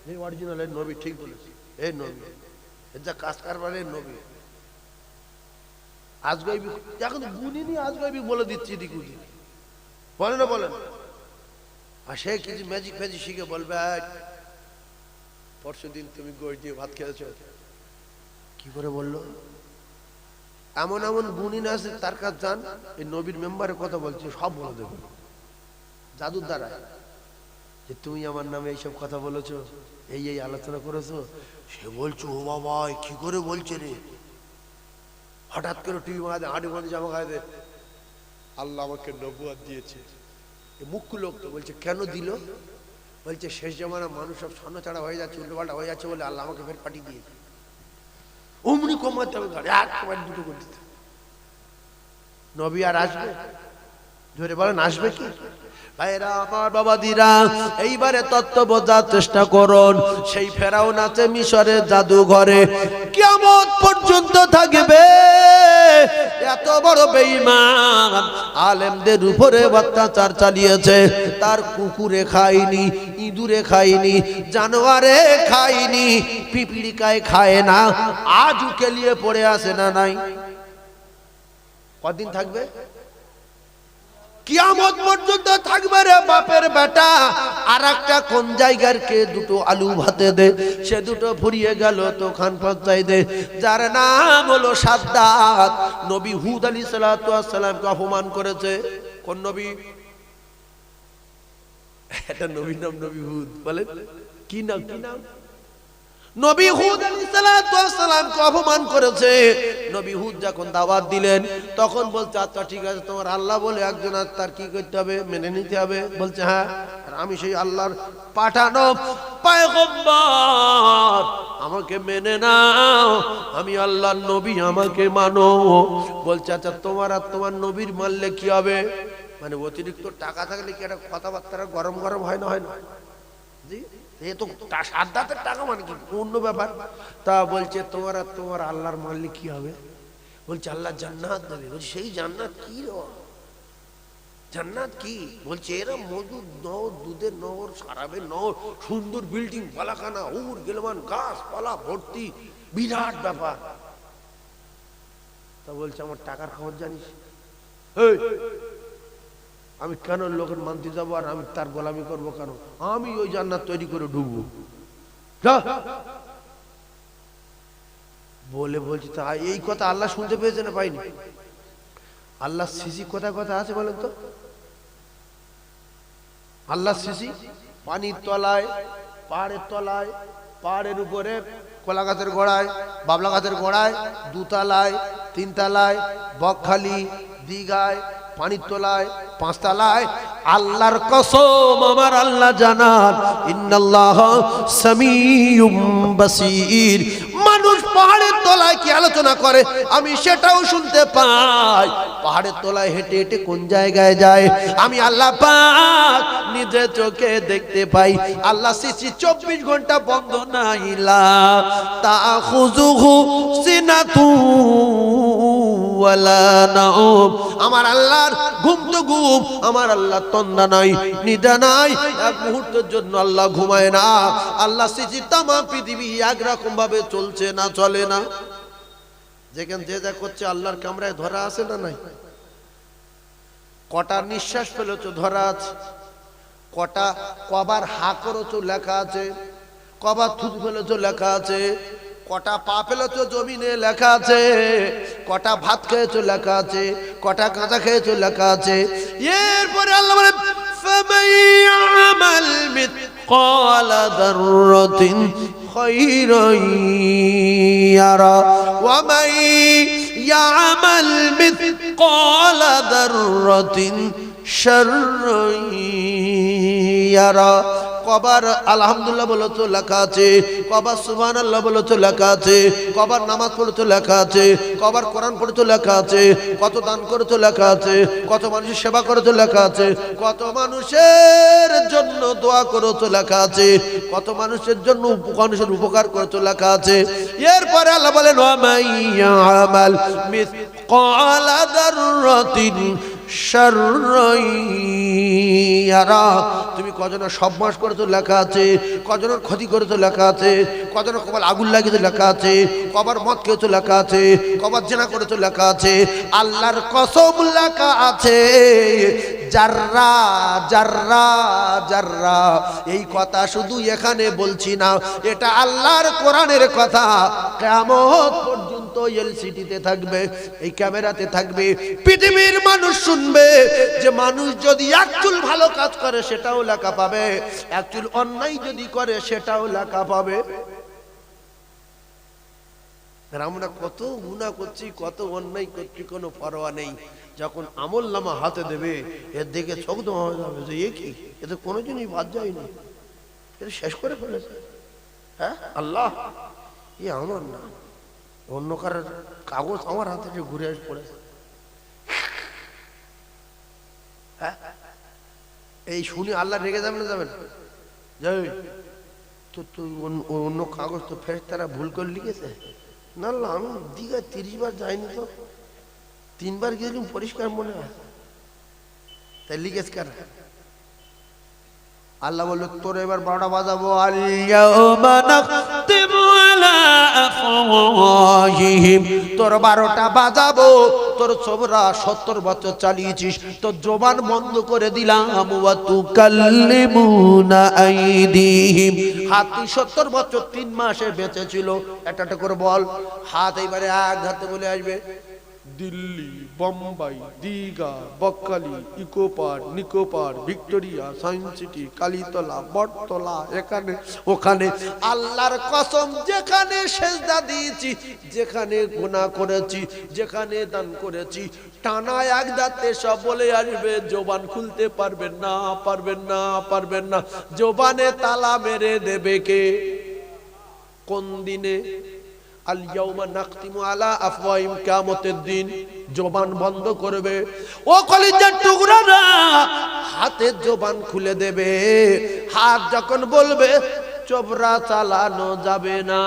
এই অরিজিনাল নবী, ঠিক বলেছি, এই নবী এটা কাজ কারবারের নবী। আজগাইবি এখন গুনিনি, আজগাইবি বলে দিচ্ছি দিকুদি, বলে না বলেন। আর সে কিছু ম্যাজিক ফ্যাজিক শিখে বলবে, পরশু দিন তুমি গোশ দিয়ে ভাত খেয়েছো। কি করে বললো? এমন এমন গুণিন আছে, তার কাছে যান, এই নবীর মেম্বারের কথা বলছে, সব বলে দেবে জাদুর দ্বারা, যে তুমি আমার নামে এইসব কথা বলেছো, এই এই আলোচনা করেছো। সে বলছো, ও বাবা কি করে বলছে রে, হঠাৎ করে টিভি মাঝে হাঁটি মাঝে জামা খায় দে, আল্লাহ আমাকে নবুয়ত দিয়েছে। মুখ্য লোক তো বলছে, কেন দিল? বলছে শেষ জামানা মানুষ সব ছন্ন ছাড়া হয়ে যাচ্ছে, উল্টোপাল্টা হয়ে যাচ্ছে বলে আল্লাহ আমাকে ফের পাঠিয়ে দিয়েছে। অমনি কমাতে হবে, দুটো করে দিতে। নবী আর আসবে? জোরে বলেন, আসবে কি? ভাইরা আমার, বাবাদিরা, এইবারে তত্ত্ব বোঝার চেষ্টা করুন। সেই ফেরাউন আছে মিশরের জাদুঘরে, কিয়ামত পর্যন্ত থাকবে। এত বড় বেঈমান, আলেমদের উপরে অত্যাচার চালিয়েছে। তার কুকুরে খায়নি, ইঁদুরে খায়নি, জানোয়ারে খায়নি, পিপিলিকায় খায় না, আজও কেলিয়ে পড়ে আসে না নাই। কদিন থাকবে? কিয়ামত পর্যন্ত থাকবে রে বাপের বেটা। আর একটা কোন জায়গার কে দুটো আলু ভাতে দে, সে দুটো ফুরিয়ে গেল তো খান পঞ্চাই দে। যার নাম হলো সাদ্দাত। নবী হুদ আলাইহিস সালাতু ওয়াস সালামকে অপমান করেছে। কোন নবী? এটা নবীর নাম নবী হুদ। বলেন কি নাম? কি নাম? নবী হুদ আলাইহিস সালাতু ওয়াস সালামকে অপমান করেছে। নবী হুদ যখন দাওয়াত দিলেন, তখন বলছে, আচ্ছা ঠিক আছে, তোমার আল্লাহ বলে একজন আছে, তার কি করতে হবে? মেনে নিতে হবে। বলছে হ্যাঁ, আর আমি সেই আল্লাহর পাঠানো পয়গম্বর, আমাকে মেনে নাও, আমি আল্লাহর নবী, আমাকে মানো। বলছে আচ্ছা, তোমার আর তোমার নবীর মানলে কি হবে? মানে অতিরিক্ত টাকা থাকলে কি একটা কথাবার্তা গরম গরম হয় না? হয় না জি, এ তো সাদ্দাতের টাকা, মানে কি অন্য ব্যাপার। তা বলছে তোমার আর তোমার আল্লাহর মানলে কি হবে? বলছে আল্লাহ জান্নাত দেবে। বলছে সেই জান্নাত কি? জান্নাত কি? বলছে এরা মধুর নহর, দুধের নহর, শরাবের নহর, সুন্দর বিল্ডিং, পালাখানা, উড় গেলমান, গাছপালা ভর্তি, বিরাট ব্যাপার। তা বলছে আমার টাকার খবর জানিস? আমি কেন লোকের মানতে যাবো, আর আমি তার গোলামি করবো কেন? আমি ওই জান্নাত তৈরি করে ঢুকবো বলে বলছি। তা এই কথা আল্লাহ শুনতে পেয়েছে না পাইনি? আল্লাহ সিসি কোথায় কথা আছে বলেন তো? আল্লাহ সিসি পানির তলায়, পাহাড়ের তলায়, পাহাড়ের উপরে, কলা গাছের গোড়ায়, বাবলা গাছের গোড়ায়, দুতলায়, তিনতলায়, বকখালি, দীঘায়, পানির তলায়, পাঁচতলায়। আল্লাহর কসম, আমার আল্লাহ জানান, ইন্নাল্লাহ সামিউম বাসীর। মানুষ পাহাড়ের তলায় কি আলোচনা করে আমি সেটাও শুনতে পাই। পাহাড়ের তলায় হেঁটে হেঁটে কোন জায়গায় যায় আমি আল্লাহ পাক নিজে চোখে দেখতে পাই। আল্লাহ সিসি 24 ঘন্টা বন্ধ নাই, লা তাখুযুহু সিনাতু ওয়ালা নাউম। আমার আল্লাহর ঘুম তো ঘুম, আমার আল্লাহ তন্দ্রা নাই, নিদ্রা নাই, এক মুহূর্তের জন্য আল্লাহ ঘুমায় না। আল্লাহ সিসি তামাম পৃথিবী একরকম ভাবে চলছে না, চলে না। যেখানে যে যা করছে আল্লাহর কামরায় ধরা আছে না নাই? কটা নিঃশ্বাস ফেলেছো ধরা আছে, কটা কবার হা করেছো লেখা আছে, কবার থুতু ফেলেছো লেখা আছে, কটা পা ফেলেছো জমিনে লেখা আছে, কটা ভাত খেয়েছো লেখা আছে, কটা কাঁচা খেয়েছো লেখা আছে। এরপরে আল্লাহ বলে ফামান ইয়ামাল মিথকালা যাররাতিন খায়রান ইয়ারা ওয়া মান ইয়ামাল মিথকালা যাররাতিন শাররান ইয়ারা। কবার আলহামদুলিল্লাহ বলো তো লেখা আছে, কবার সুবহানাল্লাহ বলো তো লেখা আছে, কবার নামাজ পড়ো তো লেখা আছে, কবার কোরআন পড়ো তো লেখা আছে, কত দান করো তো লেখা আছে, কত মানুষের সেবা করো তো লেখা আছে, কত মানুষের জন্য দোয়া করো তো লেখা আছে, কত মানুষের জন্য মানুষের উপকার করো তো লেখা আছে। এরপরে আল্লাহ বলেন ওয়া মাইয়ামাল মিসকালা যাররাতিন শাররান ইয়ারা। তুমি কজনের সবমাস করেছো লেখা আছে, কজনের ক্ষতি করেছো লেখা আছে, কজনের কবার আগুন লাগিয়েছো লেখা আছে, কবার মদ খেয়েছো লেখা আছে, কবার জেনা করেছো লেখা আছে। আল্লাহর কসম লেখা আছে জাররা জাররা জাররা। এই কথা শুধু এখানে বলছি না, এটা আল্লাহর কোরআনের কথা। কিয়ামত পর্যন্ত এলসিডিতে থাকবে, এই ক্যামেরাতে থাকবে, পৃথিবীর মানুষ শুনবে যে মানুষ যদি এক চুল ভালো কাজ করে সেটাও লেখা পাবে, এক চুল অন্যায় যদি করে সেটাও লেখা পাবে। আমরা কত গুনাহ করছি, কত অন্যায় করছি, কোনো পরোয়া নেই। যখন আমলনামা হাতে দেবে এর দিকে চোখ দেওয়া হয়ে যাবে যে এ কি, এতে কোনো জিনিস বাদ যায়নি, এটা শেষ করে ফেলেছে। হ্যাঁ আল্লাহ, এ আমার না, অন্য কারোর কাগজ আমার হাতে যে ঘুরে এসে পড়েছে। হ্যাঁ, এই শুনি আল্লাহ রেগে যাবেন না যাবেন? যাই তো তুই অন্য কাগজ তো ফেরেশতারা ভুল করে লিখেছে। না আল্লাহ, আমি দীঘায় 30 বার যাইনি তো, 3 বার গিয়েছিলাম, পরিষ্কার মনে হয়, তাই লিখেছ কেন? আল্লাহ বলল তোর এবার 12টা বাজাবো। আল-ইয়াওমা নাখতিমু আলা আফওয়াহিহিম, তোর 12টা বাজাবো। তোর ছোবরা 70 বছর চালিয়েছিস, তোর জবান বন্ধ করে দিলাম। ওয়া তুকাল্লিমুনা আইদিহিম, হাত 70 বছর 3 মাসে বেঁচে ছিল। একটা করে বল, হাত এইবারে এক হাতে বলে আসবে Delhi, Bombay, Digha, Bakkhali, eco park, Nicco park, Victoria, science city, Kalitala, Battala, এখানে ওখানে। আল্লাহর কসম, যেখানে সেজদা দিয়েছি, যেখানে গুনাহ করেছি, যেখানে দান করেছি, টানা এক দাঁতে সব বলে আসবে। জবান খুলতে পারবেন না, পারবেন না, পারবেন না। জবানে তালা মেরে দেবে কে? কোন দিনে? আল-ইয়াওমা নাখতিমু আলা আফওয়াহিহিম, কিয়ামতের দিন জবান বন্ধ করবে। ও কলিজার টুকরারা, হাতের জবান খুলে দেবে। হাত যখন বলবে চোবরা চালানো যাবে না,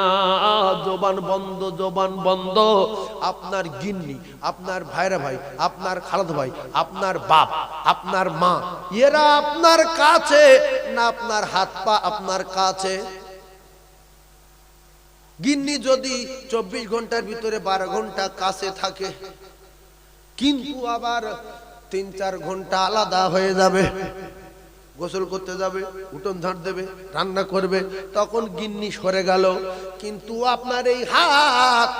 জবান বন্ধ, জবান বন্ধ। আপনার গিন্নি, আপনার ভাইরা ভাই, আপনার খালাতো ভাই, আপনার বাপ, আপনার মা, এরা আপনার কাছে না আপনার হাত পা আপনার কাছে? গিন্নি যদি 24 ঘন্টার ভিতরে 12 ঘন্টা কাছে থাকে, কিন্তু আবার 3-4 ঘন্টা আলাদা হয়ে যাবে, গোসল করতে যাবে, উঠোন ঝাড় দেবে, রান্না করবে, তখন গিন্নি সরে গেল। কিন্তু আপনার এই হাত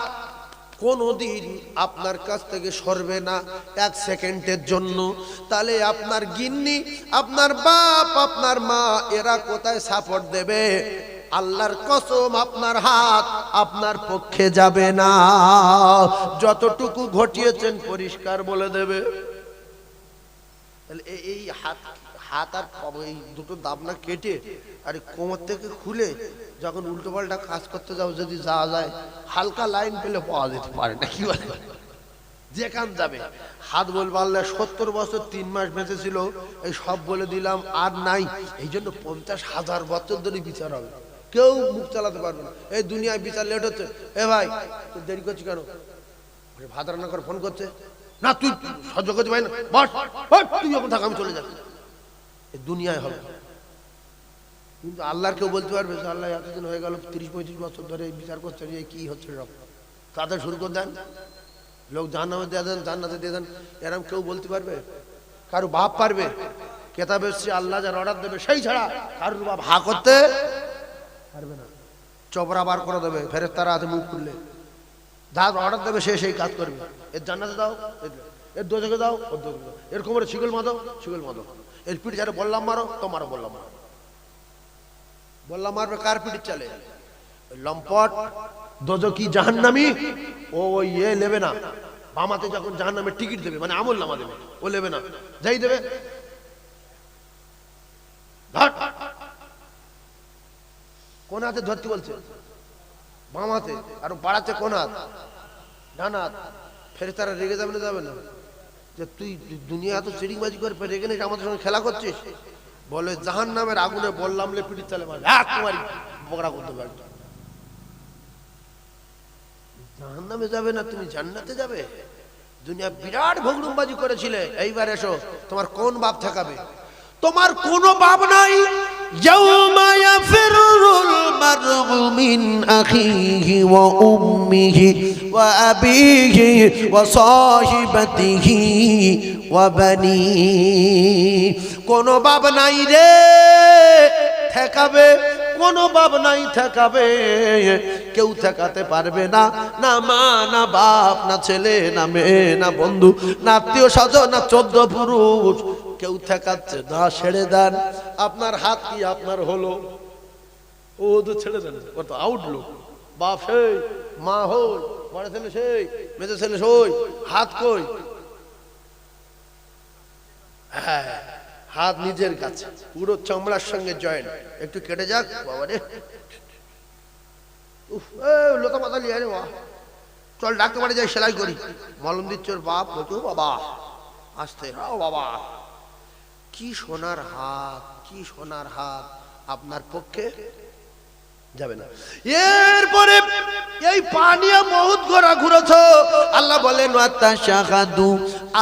কোনদিন আপনার কাছ থেকে সরবে না 1 সেকেন্ডের জন্য। তাহলে আপনার গিন্নি, আপনার বাপ, আপনার মা, এরা কোথায় সাপোর্ট দেবে? আল্লাহর কসম, আপনার হাত আপনার পক্ষে যাবে না। যতটুকু ঘটিয়েছেন পরিষ্কার বলে দেবে। তাহলে এই হাত হাত আর এই দুটো দাবনা কেটে আর কোমর থেকে খুলে যখন উল্টো পাল্টা কাজ করতে যাও, যদি যাওয়া যায় হালকা লাইন পেলে পাওয়া যেতে পারে না, কি বলে? যেখান যাবে হাত বল পারলে 70 বছর 3 মাস বেঁচে ছিল, এই সব বলে দিলাম আর নাই। এই জন্য 50,000 বছর ধরে বিচার হবে, কেউ মুখ চালাতে পারবে না। এই দুনিয়ায় বিচার লেট হচ্ছে। এ ভাই তুই দেরি করছিস কেন? ভাত রান্না করে ফোন করছে না, তুই সহ্য করতে পারি না, বস তুই যখন থাক আমি চলে যাচ্ছি। এই দুনিয়ায় হবে, কিন্তু আল্লাহর কেউ বলতে পারবে যে আল্লাহ এতদিন হয়ে গেল 30-35 বছর ধরে বিচার করছে, কি হচ্ছে সব? তাদের শুরু করে দেন, লোক জাহান্নামে দিয়ে দেন, জান্নাতে দিয়ে দেন, এরকম কেউ বলতে পারবে? কারো বাপ পারবে? কেতাবে এসেছে আল্লাহ যার অর্ডার দেবে সেই ছাড়া কারোর বাপ হা করতে পারবে না। চবরা বার করে দেবে ফেরেশতারা হাতে মুখ খুললে, যার অর্ডার দেবে সে সেই কাজ করবে। এর জান্নাতে দাও, এর দোজখে দাও, ওর দোজখে দাও, এর কোমরে শিকল মারো, শিকল মারো, এর পিঠ যারা বললাম মারো তো মারো, বললাম মারো। বললাম মারবে কার পিঠ চলে? লম্পট দোজখী জাহান্নামী ও ইয়ে নেবে না, বামাতে যখন জাহান্নামের টিকিট দেবে মানে আমল নামা দেবে, ও নেবে না, যাই দেবে কোন হাতে ধরতে বলছে? বাম হাতে। আর বাড়াচ্ছে কোন হাত? ডান হাত। ফেরেশতারা রেগে যাবে না? যাবে না যে তুই দুনিয়া এত চিড়িংবাজি করে রেগে নেই আমাদের সঙ্গে খেলা করছিস? বলে জাহান্নামের আগুনে বললাম লে পিঠি চালে মারবে, তোমারই বকরা করতে পারবে। জাহান্নামে যাবে না, তুমি জান্নাতে যাবে। দুনিয়া বিরাট ভগরুমবাজি করেছিলে, এইবার এসো তোমার কোন বাপ ঠেকাবে? তোমার কোনো বাপ নাই। ইয়াউমা ইয়াফিরুল মার'উ মিন আখিহি ওয়া উম্মিহি ওয়া আবিহি ওয়া সাহিবাতিহি ওয়া বানিহি। কোনো বাপ নাই রে ঠেকাবে, কোনো বাপ নাই ঠেকাবে, কেউ ঠেকাতে পারবে না, না মা না বাপ না ছেলে না মেয়ে না বন্ধু না আত্মীয় স্বজন না 14 পুরুষ, কেউ ঠেকাচ্ছে না। ছেড়ে দেন, আপনার হাত কি আপনার হলো? ও তো ছেড়ে দেন, ও তো আউটলো। বাপ সেই, মা হই, বড় ছেলে সেই, মেজো ছেলে সই, হাত কই? হ্যাঁ, হাত নিজের কাছে, পুরো চামড়ার সঙ্গে জয়েন্ট, একটু কেটে যাক বাবা রে, লোতা মাথা লিয়ে রে, চল ডাক্তার বাড়ি যাই সেলাই করি। মলম দিচ্ছে ওর বাপ, বলতো বাবা আসতে, ও বাবা কি সোনার হাত, কি সোনার হাত, আপনার পক্ষে যাবে না। এরপরে এই পানিয়া মউত ঘোরা ঘুরেছ, আল্লাহ বলেন ওয়াতাশাহাদু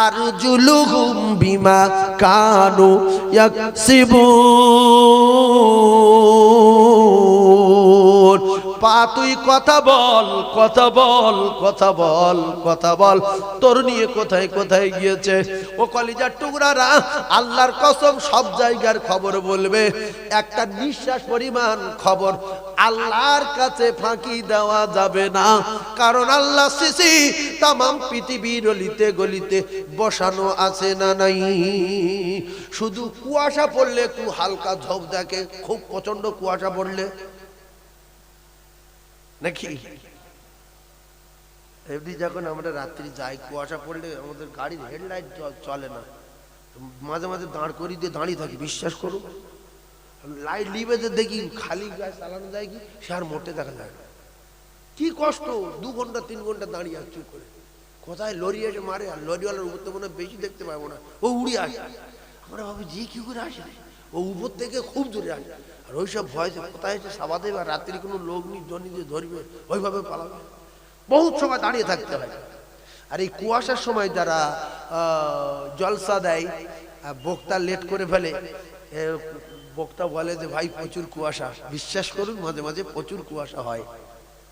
আরজুলুহুম বিমা কানু ইয়াকসিবুন। পা তুই কথা বল, কথা বল, কথা বল, কথা বল, তোর নিয়ে কোথায় কোথায় গিয়েছে। ও কলিজার টুকরারা, আল্লাহর কসম সব জায়গার খবর বলবে, একটা নিঃশ্বাস পরিমাণ খবর আল্লাহর কাছে ফাঁকি দেওয়া যাবে না। কারণ আল্লাহ সিসি তামাম পৃথিবীর গলিতে গলিতে বসানো আছে না নাই? শুধু কুয়াশা পড়লে একটু হালকা ঝোপ দেখে, খুব প্রচন্ড কুয়াশা পড়লে নাকি? এমনি যখন আমরা রাত্রি যাই, কুয়াশা পড়লে আমাদের গাড়ির হেডলাইট চলে না, মাঝে মাঝে দাঁড় করিয়ে দিয়ে দাঁড়িয়ে থাকি। বিশ্বাস করুন, লাইট লিবে যে দেখি খালি গায়ে চালানো যায় কি, সে আর মোটে দেখা যায় না। কি কষ্ট, 2 ঘন্টা 3 ঘন্টা দাঁড়িয়ে আর চুপ করে, কোথায় লরি এসে মারে, আর লরিওয়ালার উপর তো মনে বেশি দেখতে পাবো না, ও উড়ে আসে। আমরা ভাবি যে কি করে আসে, ও উপর থেকে খুব দূরে আসে, আর ওইসব ভয়সে কোথায় এসে সাবাদে বা রাত্রি কোনো লোক নি জনি দিয়ে ধরবে, ওইভাবে পালাবে। বহুত সময় দাঁড়িয়ে থাকতে হয়। আর এই কুয়াশার সময় যারা জলসা দেয়, বক্তা লেট করে ফেলে, বক্তা বলে যে ভাই প্রচুর কুয়াশা। বিশ্বাস করুন, মাঝে মাঝে প্রচুর কুয়াশা হয়।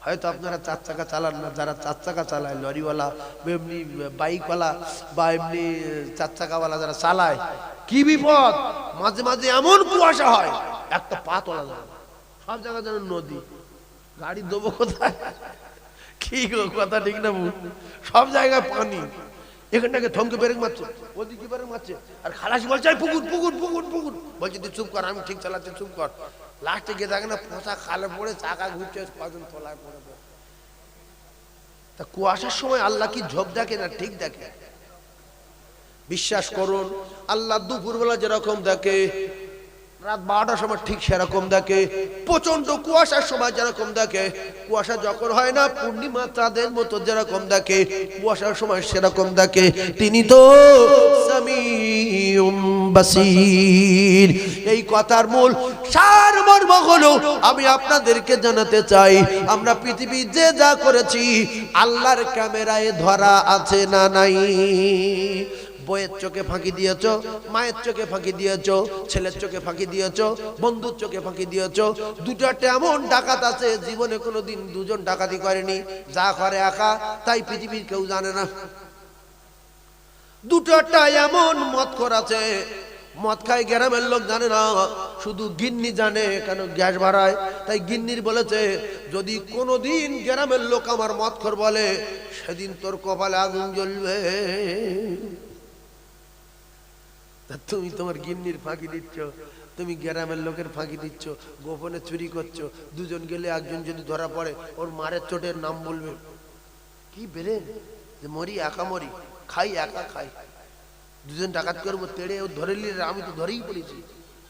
হয়তো আপনারা 4 চাকা চালান না, যারা 4 চাকা চালায়, লরিওয়ালা, এমনি বাইকওয়ালা বা এমনি 4 চাকাওয়ালা যারা চালায়, কি বিপদ! মাঝে মাঝে এমন কুয়াশা হয় একটা পা তোলা যায় না, সব জায়গা যেন নদী। গাড়ি দেবো কোথায়? কি কথা ঠিক না? সব জায়গায় পানি। এখানটাকে থমকে ব্রেক মারছে, ওদিকে ব্রেক মারছে, আর খালাসি বলছে পুকুর পুকুর পুকুর পুকুর, বলছে তুই চুপ কর, আমি ঠিক চালাচ্ছি, চুপ কর। লাস্টে গিয়ে দেখে না পোঁচা খালে পড়ে চাকা ঘুরছে, কজন তোলায় পড়ে। তা কুয়াশার সময় আল্লাহ কি ঝোপ দেখে না ঠিক দেখে? বিশ্বাস করুন, আল্লাহ দুপুরবেলা যেরকম দেখে, রাত 12টার সময় ঠিক সেরকম দেখে, প্রচন্ড কুয়াশার সময় যেরকম দেখে, কুয়াশা যখন হয় না পূর্ণিমা চাঁদের মতো যেরকম দেখে, কুয়াশার সময় সেরকম দেখে। তিনি তো সামিউম বাসীর। এই কথার মূল সারমর্ম হলো আমি আপনাদেরকে জানাতে চাই, আমরা পৃথিবী যে যা করেছি আল্লাহর ক্যামেরায় ধরা আছে না নাই? বইয়ের চোখে ফাঁকি দিয়েছ, মায়ের চোখে ফাঁকি দিয়েছ, ছেলের চোখে ফাঁকি দিয়েছ, বন্ধুর চোখে ফাঁকি দিয়েছ। দুটো এমন ডাকাত আছে জীবনে কোনোদিন দুজন ডাকাতি করেনি, যা করে একা, তাই পৃথিবীর কেউ জানে না। দুটো এমন মদখোর আছে, মদ খায় গ্রামের লোক জানে না, শুধু গিন্নি জানে, কেন গ্যাস ভাড়ায়। তাই গিন্নির বলেছে, যদি কোনোদিন গ্রামের লোক আমার মদখোর বলে, সেদিন তোর কপালে আগুন জ্বলবে। তুমি তোমার গিন্নির ফাঁকি দিচ্ছ, তুমি গ্রামের লোকের ফাঁকি দিচ্ছ, গোপনে চুরি করছো। দুজন গেলে একজন যদি ধরা পড়ে, ওর মারের চোটের নাম বলবে, কি বেরে যে মরি একা, মরি খাই একা খাই। দুজন ডাকাত করবো, তেড়ে ও ধরে নিলে, আমি তো ধরেই পড়েছি,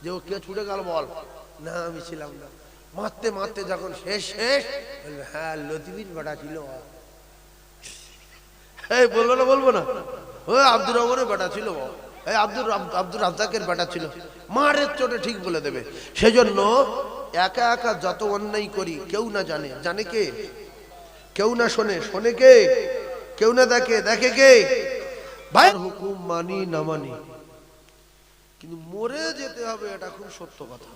যে ও কে ছুটে গেল বল, না আমি ছিলাম না। মারতে মারতে যখন শেষ শেষ, হ্যাঁ লতিফির বেটা ছিল। এই বলবো না, বলবো না, ও আব্দুর রহমানের বেটা ছিল, এই আব্দুর রাজ্জাকের বেটা ছিল। মারের চোটে ঠিক বলে দেবে। সেজন্য একা একা যত অন্যায় করি, কেউ না জানে, জানে কে? কেউ না শোনে, শোনে কে? কেউ না দেখে, দেখে কে? ভাই হুকুম মানি না মানি, কিন্তু মরে যেতে হবে, এটা খুব সত্য কথা।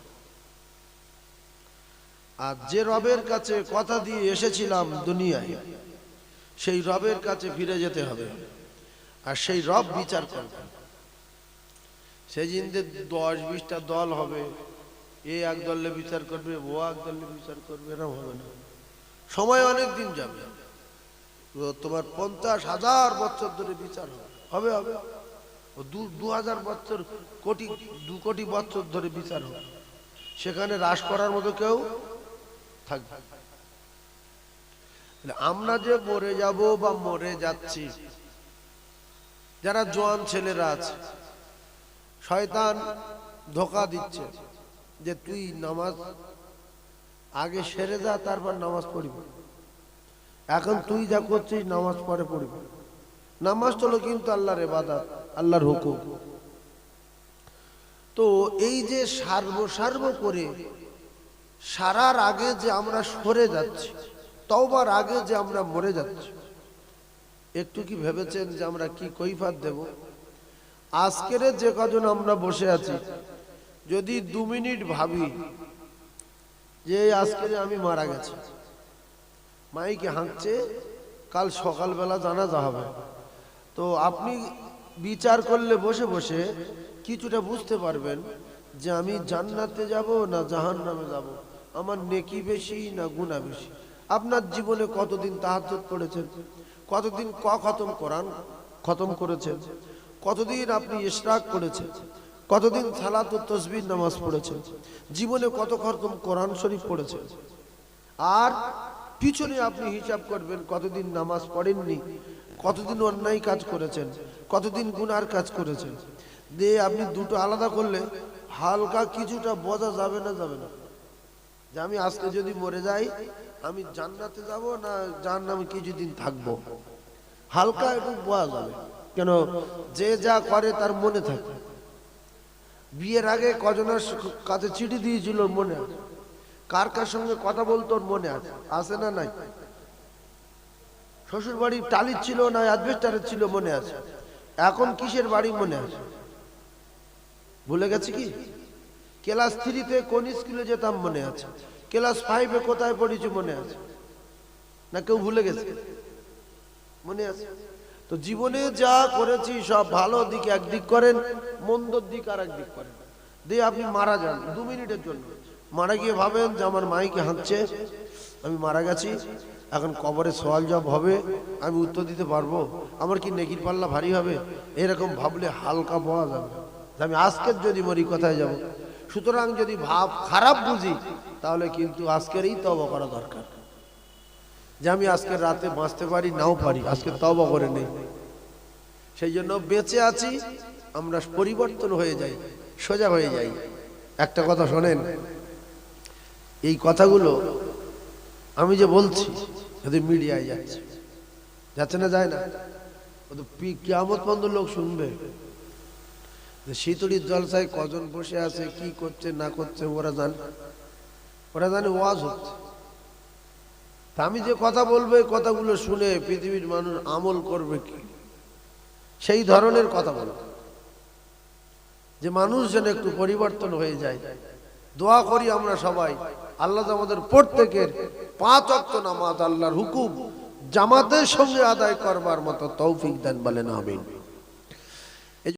আর যে রবের কাছে কথা দিয়ে এসেছিলাম দুনিয়ায়, সেই রবের কাছে ফিরে যেতে হবে, আর সেই রব বিচার করবে। সেই দিন 10-20টা দল হবে, এ এক দলে বিচার করবে, ও এক দলে বিচার করবে, এরকম হবে না। সময় অনেক দিন যাবে, তোমার 50,000 বছর ধরে বিচার হবে, হবে 2000 বছর, 2 কোটি বছর ধরে বিচার হবে। সেখানে হ্রাস করার মতো কেউ থাকবে। আমরা যে মরে যাব বা মরে যাচ্ছি, যারা জোয়ান ছেলেরা আছে, শয়তান ধোঁকা দিচ্ছে যে তুই নামাজ আগে সেরে যা, তারপর নামাজ পড়বি। এখন তুই যা করছিস নামাজ পরে পড়বি। নামাজ হলো কিন্তু আল্লাহর ইবাদত, আল্লাহর হুকুম। তো এই যে সার্ব করে সারার আগে যে আমরা সরে যাচ্ছি, তওবার আগে যে আমরা মরে যাচ্ছি, একটু কি ভেবেছেন যে আমরা কি কৈফিয়ত দেব? আজকের যে কজন আমরা বসে আছি, যদি 2 মিনিট ভাবি যে আজকে আমি মারা গেছি, মাইকে হাঁকছে, কাল সকালবেলা জানাজা হবে, তো আপনি বিচার করলে বসে বসে কিছুটা বুঝতে পারবেন যে আমি জান্নাতে যাব না জাহান্নামে যাব, আমার নেকি বেশি না গুনাহ বেশি। আপনার জীবনে কতদিন তাহাজ্জুদ পড়েছেন, কতদিন খতম কোরআন খতম করেছেন, কতদিন আপনি ইশরাক করেছেন, কতদিন সালাত ও তাসবিহ নামাজ পড়েছেন, জীবনে কত খতম কোরআন শরীফ পড়েছেন। আর পিছনে আপনি হিসাব করবেন কতদিন নামাজ পড়েননি, কতদিন অন্যায় কাজ করেছেন, কতদিন গুনার কাজ করেছেন। দিয়ে আপনি দুটো আলাদা করলে হালকা কিছুটা বোঝা যাবে না, যাবে না যে আমি আজকে যদি মরে যাই আমি জান্নাতে যাব না জাহান্নামে কিছুদিন থাকবো, হালকা একটু বোঝা যাবে। কেন? যে যা করে তার মনে থাকে। বিয়ের আগে কজনের কাছে চিঠি দিয়েছিল মনে আছে, কার কার সঙ্গে কথা বলতো মনে আছে, আছে না নাই? শ্বশুর বাড়ি টালির ছিল না অ্যাডভেস্টারের ছিল মনে আছে, এখন কিসের বাড়ি মনে আছে? ভুলে গেছি কি? ক্লাস 3-তে কোন স্কুলে যেতাম মনে আছে, ক্লাস 5-এ কোথায় পড়েছি মনে আছে না? কেউ ভুলে গেছে? মনে আছে। তো জীবনে যা করেছি সব ভালো দিক একদিক করেন, মন্দর দিক আর একদিক করেন। দিয়ে আপনি মারা যান 2 মিনিটের জন্য, মারা গিয়ে ভাবেন যে আমার মাইকে হাঁকছে, আমি মারা গেছি, এখন কবরে সওয়াল জবাব হবে, আমি উত্তর দিতে পারবো, আমার কি নেকির পাল্লা ভারী হবে? এরকম ভাবলে হালকা পাওয়া যাবে যে আমি আজকের যদি মরি কোথায় যাব। সুতরাং যদি ভাব খারাপ বুঝি, তাহলে কিন্তু আজকেরই তওবা করা দরকার, যে আমি আজকের রাতে বাঁচতে পারি নাও পারি, আজকে তওবা করে নেই। সেই জন্য বেঁচে আছি আমরা পরিবর্তন হয়ে যাই, সোজা হয়ে যাই। একটা কথা শোনেন, এই কথাগুলো আমি যে বলছি যদি মিডিয়ায় যাচ্ছে, যাচ্ছে না যায় না, কিয়ামত পর্যন্ত লোক শুনবে। শীতড়ির জলসায় কজন বসে আছে, কি করছে না করছে ওরা জানে ওয়াজ হচ্ছে। তা আমি যে কথা বলবো এই কথাগুলো শুনে পৃথিবীর মানুষ আমল করবে কি, সেই ধরনের কথা বলবো যে মানুষ যেন একটু পরিবর্তন হয়ে যায়। দোয়া করি আমরা সবাই, আল্লাহ আমাদের প্রত্যেকের 5 ওয়াক্ত নামাজ আল্লাহর হুকুম জামাতের সঙ্গে আদায় করবার মতো তৌফিক দেন, বলেন আমিন।